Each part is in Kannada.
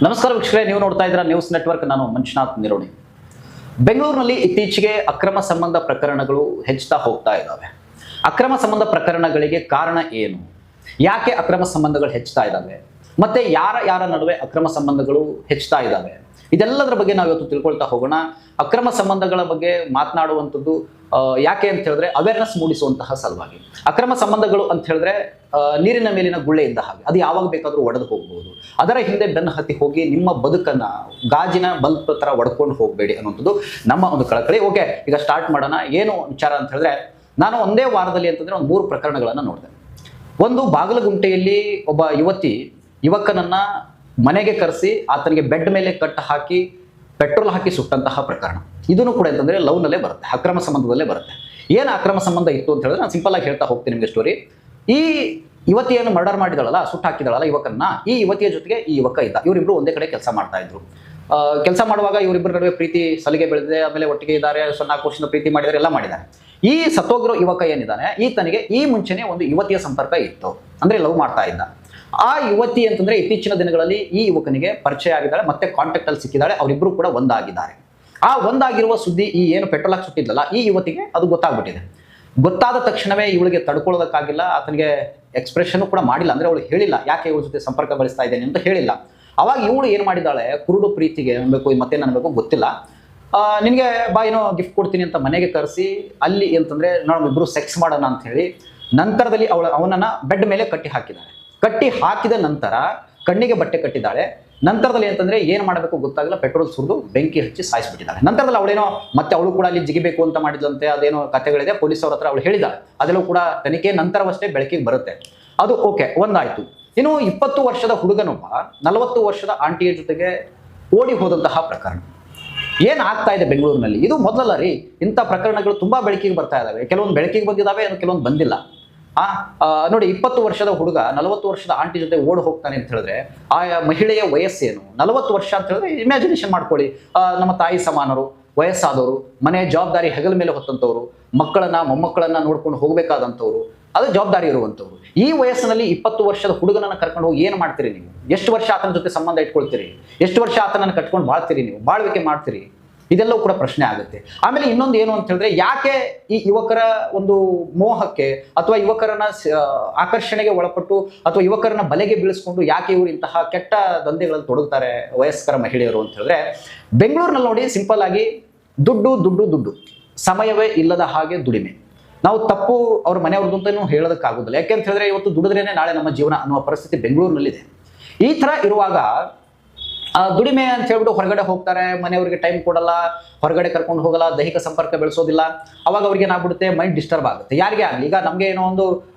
ನಮಸ್ಕಾರ ವೀಕ್ಷಕರೇ, ನೀವು ನೋಡ್ತಾ ಇದ್ದೀರಾ ನ್ಯೂಸ್ ನೆಟ್ವರ್ಕ್. ನಾನು ಮಂಜುನಾಥ್ ನಿರೋಣಿ. ಬೆಂಗಳೂರಿನಲ್ಲಿ ಇತ್ತೀಚೆಗೆ ಅಕ್ರಮ ಸಂಬಂಧ ಪ್ರಕರಣಗಳು ಹೆಚ್ಚುತ್ತಾ ಹೋಗ್ತಾ ಇದ್ದಾವೆ. ಅಕ್ರಮ ಸಂಬಂಧ ಪ್ರಕರಣಗಳಿಗೆ ಕಾರಣ ಏನು? ಯಾಕೆ ಅಕ್ರಮ ಸಂಬಂಧಗಳು ಹೆಚ್ಚುತ್ತಾ ಇದ್ದಾವೆ? ಮತ್ತೆ ಯಾರ ನಡುವೆ ಅಕ್ರಮ ಸಂಬಂಧಗಳು ಹೆಚ್ಚುತ್ತಾ ಇದ್ದಾವೆ? ಇದೆಲ್ಲದರ ಬಗ್ಗೆ ನಾವು ಇವತ್ತು ತಿಳ್ಕೊಳ್ತಾ ಹೋಗೋಣ. ಅಕ್ರಮ ಸಂಬಂಧಗಳ ಬಗ್ಗೆ ಮಾತನಾಡುವಂಥದ್ದು ಯಾಕೆ ಅಂತ ಹೇಳಿದ್ರೆ ಅವೇರ್ನೆಸ್ ಮೂಡಿಸುವಂತಹ ಸಲುವಾಗಿ. ಅಕ್ರಮ ಸಂಬಂಧಗಳು ಅಂತ ಹೇಳಿದ್ರೆ ನೀರಿನ ಮೇಲಿನ ಗುಳ್ಳೆ ಇದ್ದ ಹಾಗೆ, ಅದು ಯಾವಾಗ ಬೇಕಾದ್ರೂ ಒಡೆದು ಹೋಗ್ಬಹುದು. ಅದರ ಹಿಂದೆ ಬೆನ್ನು ಹತ್ತಿ ಹೋಗಿ ನಿಮ್ಮ ಬದುಕನ್ನ ಗಾಜಿನ ಬಲ್ಪ್ ತರ ಒಡ್ಕೊಂಡು ಹೋಗಬೇಡಿ ಅನ್ನುವಂಥದ್ದು ನಮ್ಮ ಒಂದು ಕಳಕಳಿ. ಓಕೆ, ಈಗ ಸ್ಟಾರ್ಟ್ ಮಾಡೋಣ. ಏನು ವಿಚಾರ ಅಂತ ಹೇಳಿದ್ರೆ, ನಾನು ಒಂದೇ ವಾರದಲ್ಲಿ ಅಂತಂದ್ರೆ ಒಂದು 3 ಪ್ರಕರಣಗಳನ್ನ ನೋಡಿದೆ. ಒಂದು, ಬಾಗಲಗುಂಟೆಯಲ್ಲಿ ಒಬ್ಬ ಯುವಕನನ್ನ ಮನೆಗೆ ಕರೆಸಿ ಆತನಿಗೆ ಬೆಡ್ ಮೇಲೆ ಕಟ್ಟು ಹಾಕಿ ಪೆಟ್ರೋಲ್ ಹಾಕಿ ಸುಟ್ಟಂತಹ ಪ್ರಕರಣ. ಇದನ್ನು ಕೂಡ ಅಂತಂದ್ರೆ ಲವ್ನಲ್ಲೇ ಬರುತ್ತೆ, ಅಕ್ರಮ ಸಂಬಂಧದಲ್ಲೇ ಬರುತ್ತೆ. ಏನು ಅಕ್ರಮ ಸಂಬಂಧ ಇತ್ತು ಅಂತ ಹೇಳಿದ್ರೆ ನಾನು ಸಿಂಪಲ್ ಆಗಿ ಹೇಳ್ತಾ ಹೋಗ್ತೀನಿ ನಿಮಗೆ ಸ್ಟೋರಿ. ಈ ಯುವತಿಯನ್ನು ಮರ್ಡರ್ ಮಾಡಿದಳಲ್ಲ, ಸುಟ್ಟು ಹಾಕಿದಳಲ್ಲ ಯುವಕನ್ನ, ಈ ಯುವತಿಯ ಜೊತೆಗೆ ಈ ಯುವಕ ಇದ್ದ. ಇವರಿಬ್ರು ಒಂದೇ ಕಡೆ ಕೆಲಸ ಮಾಡ್ತಾ ಇದ್ರು. ಕೆಲಸ ಮಾಡುವಾಗ ಇವರಿಬ್ಬರ ನಡುವೆ ಪ್ರೀತಿ ಸಲಿಗೆ ಬೆಳೆದಿದೆ. ಆಮೇಲೆ ಒಟ್ಟಿಗೆ ಇದ್ದಾರೆ, 4 ವರ್ಷದ ಪ್ರೀತಿ ಮಾಡಿದ್ದಾರೆ, ಎಲ್ಲ ಮಾಡಿದ್ದಾರೆ. ಈ ಸತ್ತೋಗಿರೋ ಯುವಕ ಏನಿದ್ದಾನೆ, ಈತನಿಗೆ ಈ ಮುಂಚೆನೆ ಒಂದು ಯುವತಿಯ ಸಂಪರ್ಕ ಇತ್ತು, ಅಂದ್ರೆ ಲವ್ ಮಾಡ್ತಾ ಇದ್ದ. ಆ ಯುವತಿ ಅಂತಂದ್ರೆ ಇತ್ತೀಚಿನ ದಿನಗಳಲ್ಲಿ ಈ ಯುವಕನಿಗೆ ಪರಿಚಯ ಆಗಿದ್ದಾಳೆ, ಮತ್ತೆ ಕಾಂಟ್ಯಾಕ್ಟ್ ಅಲ್ಲಿ ಸಿಕ್ಕಿದ್ದಾಳೆ. ಅವರಿಬ್ರು ಕೂಡ ಒಂದಾಗಿದ್ದಾರೆ. ಆ ಒಂದಾಗಿರುವ ಸುದ್ದಿ ಈ ಏನು ಪೆಟ್ರೋಲ್ ಹಾಕಿ ಸುಟ್ಟಿದ್ಲಲ್ಲ ಈ ಯುವತಿಗೆ ಅದು ಗೊತ್ತಾಗ್ಬಿಟ್ಟಿದೆ. ಗೊತ್ತಾದ ತಕ್ಷಣವೇ ಇವಳಿಗೆ ತಡ್ಕೊಳ್ಳೋದಕ್ಕಾಗಿಲ್ಲ, ಆತನಿಗೆ ಎಕ್ಸ್ಪ್ರೆಷನ್ ಕೂಡ ಮಾಡಿಲ್ಲ. ಅಂದ್ರೆ ಅವಳು ಹೇಳಿಲ್ಲ ಯಾಕೆ ಇವಳ ಜೊತೆ ಸಂಪರ್ಕ ಬೆಳೆಸ್ತಾ ಇದ್ದೇನೆ ಅಂತ ಹೇಳಿಲ್ಲ. ಅವಾಗ ಇವಳು ಏನ್ ಮಾಡಿದ್ದಾಳೆ, ಕುರುಡು ಪ್ರೀತಿಗೆ ಅನ್ಬೇಕು ಮತ್ತೇನು ಅನ್ಬೇಕು ಗೊತ್ತಿಲ್ಲ, ನಿನಗೆ ಬಾ ಏನೋ ಗಿಫ್ಟ್ ಕೊಡ್ತೀನಿ ಅಂತ ಮನೆಗೆ ಕರೆಸಿ ಅಲ್ಲಿ ಅಂತಂದ್ರೆ ನಾವು ಇಬ್ರು ಸೆಕ್ಸ್ ಮಾಡೋಣ ಅಂತ ಹೇಳಿ ನಂತರದಲ್ಲಿ ಅವನನ್ನ ಬೆಡ್ ಮೇಲೆ ಕಟ್ಟಿ ಹಾಕಿದ್ದಾಳೆ. ಕಟ್ಟಿ ಹಾಕಿದ ನಂತರ ಕಣ್ಣಿಗೆ ಬಟ್ಟೆ ಕಟ್ಟಿದ್ದಾಳೆ. ನಂತರದಲ್ಲಿ ಅಂತಂದ್ರೆ ಏನ್ ಮಾಡಬೇಕು ಗೊತ್ತಾಗಿಲ್ಲ, ಪೆಟ್ರೋಲ್ ಸುರಿದು ಬೆಂಕಿ ಹಚ್ಚಿ ಸಾಯಿಸ್ಬಿಟ್ಟಿದ್ದಾಳೆ. ನಂತರದಲ್ಲಿ ಅವಳೇನೋ ಮತ್ತೆ ಅವಳು ಕೂಡ ಅಲ್ಲಿ ಜಿಗಿಬೇಕು ಅಂತ ಮಾಡಿದ್ಲಂತೆ, ಅದೇನೋ ಕಥೆಗಳಿದೆ, ಪೊಲೀಸ್ ಅವ್ರ ಹತ್ರ ಅವಳು ಹೇಳಿದಾಳೆ. ಅದೆಲ್ಲೂ ಕೂಡ ತನಿಖೆ ನಂತರವಷ್ಟೇ ಬೆಳಕಿಗೆ ಬರುತ್ತೆ. ಅದು ಓಕೆ, ಒಂದಾಯ್ತು. ಇನ್ನು 20 ವರ್ಷದ ಹುಡುಗನೊಬ್ಬ 40 ವರ್ಷದ ಆಂಟಿಯ ಜೊತೆಗೆ ಓಡಿ ಹೋದಂತಹ ಪ್ರಕರಣ ಏನ್ ಆಗ್ತಾ ಇದೆ ಬೆಂಗಳೂರಿನಲ್ಲಿ. ಇದು ಮೊದಲಲ್ಲ ರೀ, ಇಂಥ ಪ್ರಕರಣಗಳು ತುಂಬಾ ಬೆಳಕಿಗೆ ಬರ್ತಾ ಇದಾವೆ. ಕೆಲವೊಂದು ಬೆಳಕಿಗೆ ಬಂದಿದ್ದಾವೆ, ಕೆಲವೊಂದು ಬಂದಿಲ್ಲ. ನೋಡಿ, 20 ವರ್ಷದ ಹುಡುಗ 40 ವರ್ಷದ ಆಂಟಿ ಜೊತೆ ಓಡಿ ಹೋಗ್ತಾನೆ ಅಂತ ಹೇಳಿದ್ರೆ ಆ ಮಹಿಳೆಯ ವಯಸ್ಸೇನು? 40 ವರ್ಷ ಅಂತ ಹೇಳಿದ್ರೆ ಇಮ್ಯಾಜಿನೇಷನ್ ಮಾಡ್ಕೊಳ್ಳಿ. ನಮ್ಮ ತಾಯಿ ಸಮಾನರು, ವಯಸ್ಸಾದವರು, ಮನೆ ಜವಾಬ್ದಾರಿ ಹೆಗಲ ಮೇಲೆ ಹೊತ್ತಂತವ್ರು, ಮಕ್ಕಳನ್ನ ಮೊಮ್ಮಕ್ಕಳನ್ನ ನೋಡ್ಕೊಂಡು ಹೋಗ್ಬೇಕಾದಂಥವ್ರು, ಅದು ಜವಾಬ್ದಾರಿ ಇರುವಂಥವ್ರು. ಈ ವಯಸ್ಸಿನಲ್ಲಿ 20 ವರ್ಷದ ಹುಡುಗನನ್ನ ಕರ್ಕೊಂಡು ಹೋಗಿ ಏನು ಮಾಡ್ತೀರಿ ನೀವು? ಎಷ್ಟು ವರ್ಷ ಆತನ ಜೊತೆ ಸಂಬಂಧ ಇಟ್ಕೊಳ್ತೀರಿ? ಎಷ್ಟು ವರ್ಷ ಆತನನ್ನು ಕಟ್ಕೊಂಡು ಬಾಳ್ತೀರಿ ನೀವು? ಬಾಳ್ವಿಕೆ ಮಾಡ್ತೀರಿ? ಇದೆಲ್ಲವೂ ಕೂಡ ಪ್ರಶ್ನೆ ಆಗುತ್ತೆ. ಆಮೇಲೆ ಇನ್ನೊಂದು ಏನು ಅಂತ ಹೇಳಿದ್ರೆ, ಯಾಕೆ ಈ ಯುವಕರ ಒಂದು ಮೋಹಕ್ಕೆ ಅಥವಾ ಯುವಕರನ್ನ ಆಕರ್ಷಣೆಗೆ ಒಳಪಟ್ಟು ಅಥವಾ ಯುವಕರನ್ನ ಬಲೆಗೆ ಬೀಳಿಸ್ಕೊಂಡು ಯಾಕೆ ಇವರು ಇಂತಹ ಕೆಟ್ಟ ದಂಧೆಗಳಲ್ಲಿ ತೊಡಗುತ್ತಾರೆ ವಯಸ್ಕರ ಮಹಿಳೆಯರು ಅಂತ ಹೇಳಿದ್ರೆ, ಬೆಂಗಳೂರಿನಲ್ಲಿ ನೋಡಿ, ಸಿಂಪಲ್ ಆಗಿ ದುಡ್ಡು, ಸಮಯವೇ ಇಲ್ಲದ ಹಾಗೆ ದುಡಿಮೆ. ನಾವು ತಪ್ಪು ಅವ್ರ ಮನೆಯವ್ರದ್ದು ಅಂತಾನು ಹೇಳೋದಕ್ಕಾಗೋದಿಲ್ಲ. ಯಾಕೆಂತ ಹೇಳಿದ್ರೆ ಇವತ್ತು ದುಡಿದ್ರೇನೆ ನಾಳೆ ನಮ್ಮ ಜೀವನ ಅನ್ನುವ ಪರಿಸ್ಥಿತಿ ಬೆಂಗಳೂರಿನಲ್ಲಿದೆ. ಈ ತರ ಇರುವಾಗ ದುಡಿಮೆ ಅಂತ ಹೇಳ್ಬಿಟ್ಟು ಹೊರಗಡೆ ಹೋಗ್ತಾರೆ, ಮನೆಯವ್ರಿಗೆ ಟೈಮ್ ಕೊಡಲ್ಲ, ಹೊರಗಡೆ ಕರ್ಕೊಂಡು ಹೋಗಲ್ಲ, ದೈಹಿಕ ಸಂಪರ್ಕ ಬೆಳೆಸೋದಿಲ್ಲ. ಅವಾಗ ಅವ್ರಿಗೆ ಏನಾಗ್ಬಿಡುತ್ತೆ, ಮೈಂಡ್ ಡಿಸ್ಟರ್ಬ್ ಆಗುತ್ತೆ. ಯಾರಿಗೆ ಆಗಲಿ, ಈಗ ನಮಗೆ ಏನೋ ಒಂದು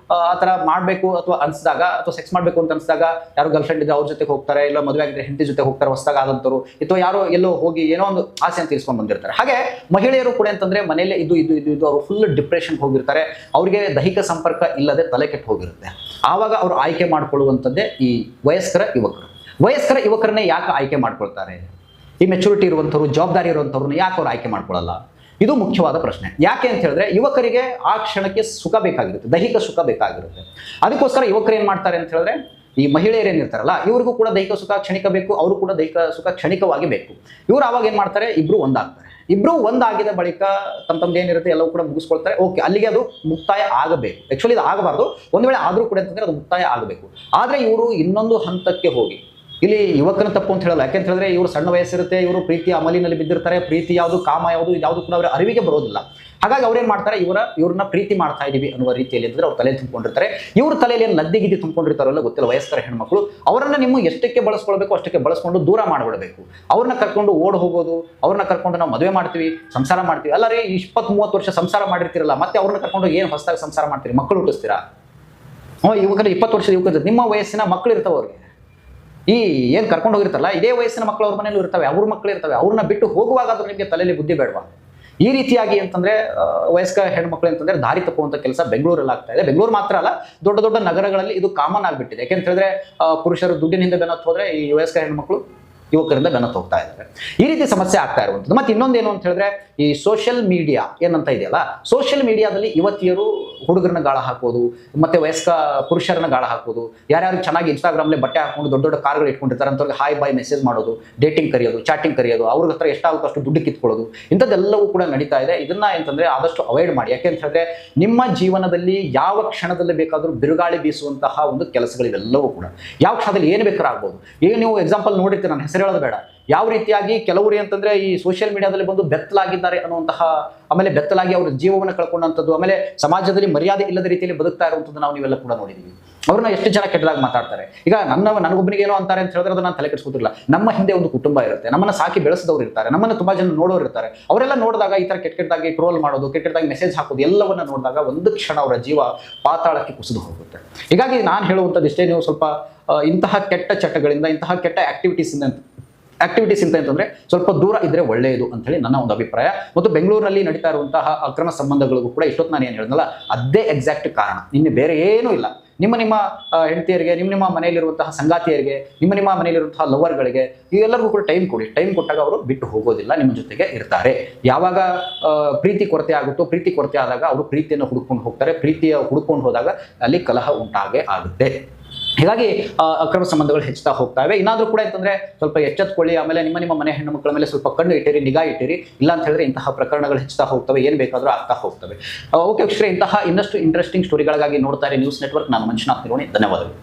ಆ ಥರ ಮಾಡಬೇಕು ಅಥವಾ ಅನಿಸಿದಾಗ, ಅಥವಾ ಸೆಕ್ಸ್ ಮಾಡಬೇಕು ಅಂತ ಅನಿಸಿದಾಗ, ಯಾರು ಗರ್ಲ್ ಫ್ರೆಂಡ್ ಇದ್ರೆ ಅವ್ರ ಜೊತೆ ಹೋಗ್ತಾರೆ, ಇಲ್ಲ ಮದುವೆ ಆಗಿದ್ರೆ ಹೆಂಡತಿ ಜೊತೆ ಹೋಗ್ತಾರೆ ಹೊಸದಾಗ ಆದಂಥವ್ರು, ಅಥವಾ ಯಾರೋ ಎಲ್ಲೋ ಹೋಗಿ ಏನೋ ಒಂದು ಆಸೆಯನ್ನು ತೀರಿಸ್ಕೊಂಡು ಬಂದಿರ್ತಾರೆ. ಹಾಗೆ ಮಹಿಳೆಯರು ಕೂಡ ಅಂತಂದ್ರೆ ಮನೆಯಲ್ಲೇ ಇದು ಅವರು ಫುಲ್ ಡಿಪ್ರೆಷನ್ ಹೋಗಿರ್ತಾರೆ. ಅವ್ರಿಗೆ ದೈಹಿಕ ಸಂಪರ್ಕ ಇಲ್ಲದೆ ತಲೆ ಕೆಟ್ಟು ಹೋಗಿರುತ್ತೆ. ಆವಾಗ ಅವರು ಆಯ್ಕೆ ಮಾಡ್ಕೊಳ್ಳುವಂಥದ್ದೇ ಈ ವಯಸ್ಕರ ಯುವಕರನ್ನೇ ಯಾಕೆ ಆಯ್ಕೆ ಮಾಡ್ಕೊಳ್ತಾರೆ? ಈ ಮೆಚುರಿಟಿ ಇರುವಂಥವ್ರು, ಜವಾಬ್ದಾರಿ ಇರುವಂಥವ್ರನ್ನ ಯಾಕೆ ಅವ್ರು ಆಯ್ಕೆ ಮಾಡ್ಕೊಳ್ಳಲ್ಲ? ಇದು ಮುಖ್ಯವಾದ ಪ್ರಶ್ನೆ. ಯಾಕೆ ಅಂತ ಹೇಳಿದ್ರೆ, ಯುವಕರಿಗೆ ಆ ಕ್ಷಣಕ್ಕೆ ಸುಖ ಬೇಕಾಗಿರುತ್ತೆ, ದೈಹಿಕ ಸುಖ ಬೇಕಾಗಿರುತ್ತೆ. ಅದಕ್ಕೋಸ್ಕರ ಯುವಕರು ಏನ್ ಮಾಡ್ತಾರೆ ಅಂತ ಹೇಳಿದ್ರೆ, ಈ ಮಹಿಳೆಯರು ಏನಿರ್ತಾರಲ್ಲ ಇವ್ರಿಗೂ ಕೂಡ ದೈಹಿಕ ಸುಖ ಕ್ಷಣಿಕ ಬೇಕು, ಅವರು ಕೂಡ ದೈಹಿಕ ಸುಖ ಕ್ಷಣಿಕವಾಗಿ ಬೇಕು. ಇವ್ರು ಆವಾಗ ಏನ್ ಮಾಡ್ತಾರೆ, ಇಬ್ರು ಒಂದಾಗಿದ ಬಳಿಕ ತಮ್ಮದು ಏನಿರುತ್ತೆ ಎಲ್ಲವೂ ಕೂಡ ಮುಗಿಸ್ಕೊಳ್ತಾರೆ. ಓಕೆ, ಅಲ್ಲಿಗೆ ಅದು ಮುಕ್ತಾಯ ಆಗಬೇಕು. ಆಕ್ಚುಲಿ ಇದು ಆಗಬಾರ್ದು, ಒಂದ್ ವೇಳೆ ಆದ್ರೂ ಕೂಡ ಅಂತಂದ್ರೆ ಅದು ಮುಕ್ತಾಯ ಆಗಬೇಕು. ಆದ್ರೆ ಇವರು ಇನ್ನೊಂದು ಹಂತಕ್ಕೆ ಹೋಗಿ, ಇಲ್ಲಿ ಯುವಕನ ತಪ್ಪು ಅಂತ ಹೇಳಲ್ಲ. ಯಾಕೆಂತ ಹೇಳಿದ್ರೆ ಇವರು ಸಣ್ಣ ವಯಸ್ಸಿರುತ್ತೆ, ಇವರು ಪ್ರೀತಿಯ ಅಮಲಿನಲ್ಲಿ ಬಿದ್ದಿರ್ತಾರೆ. ಪ್ರೀತಿ ಯಾವುದು, ಕಾಮ ಯಾವುದು, ಇದ್ಯಾವುದು ಕೂಡ ಅವರ ಅರಿವಿಗೆ ಬರೋದಿಲ್ಲ. ಹಾಗಾಗಿ ಅವ್ರೇನ್ ಮಾಡ್ತಾರೆ, ಇವ್ರನ್ನ ಪ್ರೀತಿ ಮಾಡ್ತಾ ಇದೀವಿ ಅನ್ನುವ ರೀತಿಯಲ್ಲಿ ಅಂತಂದ್ರೆ ಅವ್ರ ತಲೆಯಲ್ಲಿ ತುಂಬಿಕೊಂಡಿರ್ತಾರೆ. ಇವ್ರ ತಲೆಯಲ್ಲಿ ಏನು ನದ್ದಿಗಿದ್ದಿ ತುಂಬಿಕೊಂಡಿರ್ತಾರಲ್ಲ ಗೊತ್ತಿಲ್ಲ, ವಯಸ್ಕರ ಹೆಣ್ಮಕ್ಳು. ಅವರನ್ನ ನಿಮ್ಮ ಎಷ್ಟಕ್ಕೆ ಬಳಸ್ಕೊಳ್ಬೇಕು ಅಷ್ಟಕ್ಕೆ ಬಳಸ್ಕೊಂಡು ದೂರ ಮಾಡಿಬಿಡಬೇಕು. ಅವ್ರನ್ನ ಕರ್ಕೊಂಡು ಓಡ್ ಹೋಗೋದು, ಅವ್ರನ್ನ ಕರ್ಕೊಂಡು ನಾವು ಮದುವೆ ಮಾಡ್ತೀವಿ, ಸಂಸಾರ ಮಾಡ್ತೀವಿ. ಅಲ್ಲ ರೀ, 20-30 ವರ್ಷ ಸಂಸಾರ ಮಾಡಿರ್ತೀರಲ್ಲ, ಮತ್ತೆ ಅವ್ರನ್ನ ಕರ್ಕೊಂಡು ಏನು ಹೊಸದಾಗಿ ಸಂಸಾರ ಮಾಡ್ತೀರಿ? ಮಕ್ಕಳು ಹುಟ್ಟಿಸ್ತೀರಾ? ಯುವಕರು 20 ವರ್ಷದ ಯುವಕರು, ನಿಮ್ಮ ವಯಸ್ಸಿನ ಮಕ್ಕಳು ಇರ್ತಾವೆ ಅವ್ರಿಗೆ. ಈ ಏನ್ ಕರ್ಕೊಂಡು ಹೋಗಿರ್ತಾರಲ್ಲ ಇದೇ ವಯಸ್ಸಿನ ಮಕ್ಕಳು ಅವ್ರ ಮನೇಲಿ ಇರ್ತವೆ, ಅವ್ರ ಮಕ್ಕಳು ಇರ್ತವೆ. ಅವ್ರನ್ನ ಬಿಟ್ಟು ಹೋಗುವಾಗ ಅದು ನಿಮಗೆ ತಲೆಯಲ್ಲಿ ಬುದ್ಧಿ ಬೇಡವಾ? ಈ ರೀತಿಯಾಗಿ ಅಂತಂದ್ರೆ ವಯಸ್ಕ ಹೆಣ್ಮಕ್ಳು ಅಂತಂದ್ರೆ ದಾರಿ ತಪ್ಪುವಂತ ಕೆಲಸ ಬೆಂಗಳೂರಲ್ಲಿ ಆಗ್ತಾ ಇದೆ. ಬೆಂಗಳೂರು ಮಾತ್ರ ಅಲ್ಲ, ದೊಡ್ಡ ನಗರಗಳಲ್ಲಿ ಇದು ಕಾಮನ್ ಆಗ್ಬಿಟ್ಟಿದೆ. ಯಾಕೆಂತ ಹೇಳಿದ್ರೆ ಪುರುಷರು ದುಡ್ಡಿನಿಂದ ಬೆನ್ನತ್ತು ಹೋದ್ರೆ ಈ ವಯಸ್ಕ ಹೆಣ್ಮಕ್ಳು ಯುವಕರಿಂದ ಬೆನ್ನತ್ತು ಹೋಗ್ತಾ ಇದ್ದಾರೆ. ಈ ರೀತಿ ಸಮಸ್ಯೆ ಆಗ್ತಾ ಇರುವಂಥದ್ದು. ಮತ್ತೆ ಇನ್ನೊಂದೇನು ಅಂತ ಹೇಳಿದ್ರೆ, ಈ ಸೋಷಿಯಲ್ ಮೀಡಿಯಾ ಏನಂತ ಇದೆಯಲ್ಲ, ಸೋಷಿಯಲ್ ಮೀಡಿಯಾದಲ್ಲಿ ಯುವತಿಯರು ಹುಡುಗರನ್ನ ಗಾಳ ಹಾಕೋದು, ಮತ್ತೆ ವಯಸ್ಕ ಪುರುಷರನ್ನ ಗಾಳ ಹಾಕೋದು, ಯಾರ್ಯಾರು ಚೆನ್ನಾಗಿ ಇನ್ಸ್ಟಾಗ್ರಾಮ್ಲೆ ಬಟ್ಟೆ ಹಾಕೊಂಡು ದೊಡ್ಡ ದೊಡ್ಡ ಕಾರ್ಗಳು ಇಟ್ಕೊಂಡಿರ್ತಾರೆ ಅಂತವ್ರಿಗೆ ಹಾಯ್ ಬಾಯ್ ಮೆಸೇಜ್ ಮಾಡೋದು, ಡೇಟಿಂಗ್ ಕರೆಯೋದು, ಚಾಟಿಂಗ್ ಕರೆಯೋದು, ಅವ್ರ ಹತ್ರ ಎಷ್ಟಾಗುತ್ತೋ ಅಷ್ಟು ದುಡ್ಡು ಕಿತ್ಕೊಳ್ಳೋದು, ಇಂಥದ್ದೆಲ್ಲವೂ ಕೂಡ ನಡೀತಾ ಇದೆ. ಇದನ್ನ ಅಂತಂದ್ರೆ ಆದಷ್ಟು ಅವಾಯ್ಡ್ ಮಾಡಿ. ಯಾಕೆ ಅಂತ ಹೇಳಿದ್ರೆ, ನಿಮ್ಮ ಜೀವನದಲ್ಲಿ ಯಾವ ಕ್ಷಣದಲ್ಲಿ ಬೇಕಾದರೂ ಬಿರುಗಾಳಿ ಬೀಸುವಂತಹ ಒಂದು ಕೆಲಸಗಳಿವೆಲ್ಲವೂ ಕೂಡ ಯಾವ ಕ್ಷಣದಲ್ಲಿ ಏನು ಬೇಕಾದ್ರೂ ಆಗ್ಬೋದು. ಈಗ ನೀವು ಎಕ್ಸಾಂಪಲ್ ನೋಡಿರ್ತೀರಿ, ನಾನು ಹೆಸರು ಹೇಳೋದು ಬೇಡ, ಯಾವ ರೀತಿಯಾಗಿ ಕೆಲವರು ಅಂತಂದ್ರೆ ಈ ಸೋಷಿಯಲ್ ಮೀಡಿಯಾದಲ್ಲಿ ಬಂದು ಬೆತ್ತಲಾಗಿದ್ದಾರೆ ಅನ್ನುವಂತಹ, ಆಮೇಲೆ ಬೆತ್ತಲಾಗಿ ಅವ್ರ ಜೀವವನ್ನು ಕಳ್ಕೊಂಡಂಥದ್ದು, ಆಮೇಲೆ ಸಮಾಜದಲ್ಲಿ ಮರ್ಯಾದೆ ಇಲ್ಲದ ರೀತಿಯಲ್ಲಿ ಬದುಕ್ತಾ ಇರುವಂಥದ್ದು ನಾವು ನೀವೆಲ್ಲ ಕೂಡ ನೋಡಿದೀವಿ. ಅವ್ರನ್ನ ಎಷ್ಟು ಜನ ಕೆಟ್ಟದಾಗಿ ಮಾತಾಡ್ತಾರೆ. ಈಗ ನನಗೊಬ್ಬನಿಗೆ ಏನೋ ಅಂತಾರೆ ಅಂತ ಹೇಳಿದ್ರೆ ಅದನ್ನ ನಾನು ತಲೆ ಕೆಡಿಸ್ಕೊತಿರಲ್ಲ. ನಮ್ಮ ಹಿಂದೆ ಒಂದು ಕುಟುಂಬ ಇರುತ್ತೆ, ನಮ್ಮನ್ನ ಸಾಕಿ ಬೆಳೆಸಿದವರು ಇರ್ತಾರೆ, ನಮ್ಮನ್ನ ತುಂಬಾ ಜನ ನೋಡೋರು ಇರ್ತಾರೆ. ಅವರೆಲ್ಲ ನೋಡಿದಾಗ ಈ ತರ ಕೆಟ್ಟದಾಗಿ ಟ್ರೋಲ್ ಮಾಡೋದು, ಕೆಟ್ಟದಾಗಿ ಮೆಸೇಜ್ ಹಾಕೋದು ಎಲ್ಲವನ್ನ ನೋಡಿದಾಗ ಒಂದು ಕ್ಷಣ ಅವರ ಜೀವ ಪಾತಾಳಕ್ಕೆ ಕುಸಿದು ಹೋಗುತ್ತೆ. ಹೀಗಾಗಿ ನಾನು ಹೇಳುವಂಥದ್ದು ಇಷ್ಟೇ, ನೀವು ಸ್ವಲ್ಪ ಇಂತಹ ಕೆಟ್ಟ ಚಟಗಳಿಂದ, ಇಂತಹ ಕೆಟ್ಟ ಆಕ್ಟಿವಿಟೀಸ್ ಇಂತ ಅಂತಂದ್ರೆ ಸ್ವಲ್ಪ ದೂರ ಇದ್ರೆ ಒಳ್ಳೆಯದು ಅಂತ ಹೇಳಿ ನನ್ನ ಒಂದು ಅಭಿಪ್ರಾಯ. ಮತ್ತು ಬೆಂಗಳೂರಿನಲ್ಲಿ ನಡೀತಾ ಇರುವಂತಹ ಅಕ್ರಮ ಸಂಬಂಧಗಳಿಗೂ ಕೂಡ ಇಷ್ಟೊತ್ತು ನಾನು ಏನು ಹೇಳಿದ್ನಲ್ಲ ಅದೇ ಎಕ್ಸಾಕ್ಟ್ ಕಾರಣ, ಇನ್ನು ಬೇರೆ ಏನೂ ಇಲ್ಲ. ನಿಮ್ಮ ಹೆಂಡತಿಯರಿಗೆ, ನಿಮ್ಮ ಮನೆಯಲ್ಲಿರುವಂತಹ ಸಂಗಾತಿಯರಿಗೆ, ನಿಮ್ಮ ಮನೆಯಲ್ಲಿರುವಂತಹ ಲವರ್ಗಳಿಗೆ ಎಲ್ಲರಿಗೂ ಕೂಡ ಟೈಮ್ ಕೊಡಿ. ಟೈಮ್ ಕೊಟ್ಟಾಗ ಅವರು ಬಿಟ್ಟು ಹೋಗೋದಿಲ್ಲ, ನಿಮ್ಮ ಜೊತೆಗೆ ಇರ್ತಾರೆ. ಯಾವಾಗ ಪ್ರೀತಿ ಕೊರತೆ ಆಗುತ್ತೋ, ಪ್ರೀತಿ ಕೊರತೆ ಆದಾಗ ಅವರು ಪ್ರೀತಿಯನ್ನು ಹುಡುಕೊಂಡು ಹೋಗ್ತಾರೆ. ಹುಡುಕೊಂಡು ಹೋದಾಗ ಅಲ್ಲಿ ಕಲಹ ಉಂಟಾಗೇ ಆಗುತ್ತೆ. ಹೀಗಾಗಿ ಅಕ್ರಮ ಸಂಬಂಧಗಳು ಹೆಚ್ಚುತ್ತಾ ಹೋಗ್ತವೆ. ಇನ್ನಾದ್ರೂ ಕೂಡ ಅಂತಂದ್ರೆ ಸ್ವಲ್ಪ ಎಚ್ಚೆತ್ಕೊಳ್ಳಿ. ಆಮೇಲೆ ನಿಮ್ಮ ಮನೆ ಹೆಣ್ಣು ಮಕ್ಕಳ ಮೇಲೆ ಸ್ವಲ್ಪ ಕಣ್ಣು ಇಟ್ಟಿರಿ, ನಿಗಾ ಇಟ್ಟಿರಿ. ಇಲ್ಲ ಅಂತ ಹೇಳಿದ್ರೆ ಇಂತಹ ಪ್ರಕರಣಗಳು ಹೆಚ್ಚುತ್ತಾ ಹೋಗ್ತವೆ, ಏನು ಬೇಕಾದರೂ ಆಗ್ತಾ ಹೋಗ್ತವೆ. ಓಕೆ ವೀಕ್ಷಕರೇ, ಇಂತಹ ಇನ್ನಷ್ಟು ಇಂಟ್ರೆಸ್ಟಿಂಗ್ ಸ್ಟೋರಿಗಳಿಗಾಗಿ ನೋಡ್ತಾ ಇರಿ ನ್ಯೂಸ್ ನೆಟ್ವರ್ಕ್. ನಾನು ಮಂಜುನಾಥ್ ನಿರೋಣಿ. ಧನ್ಯವಾದಗಳು.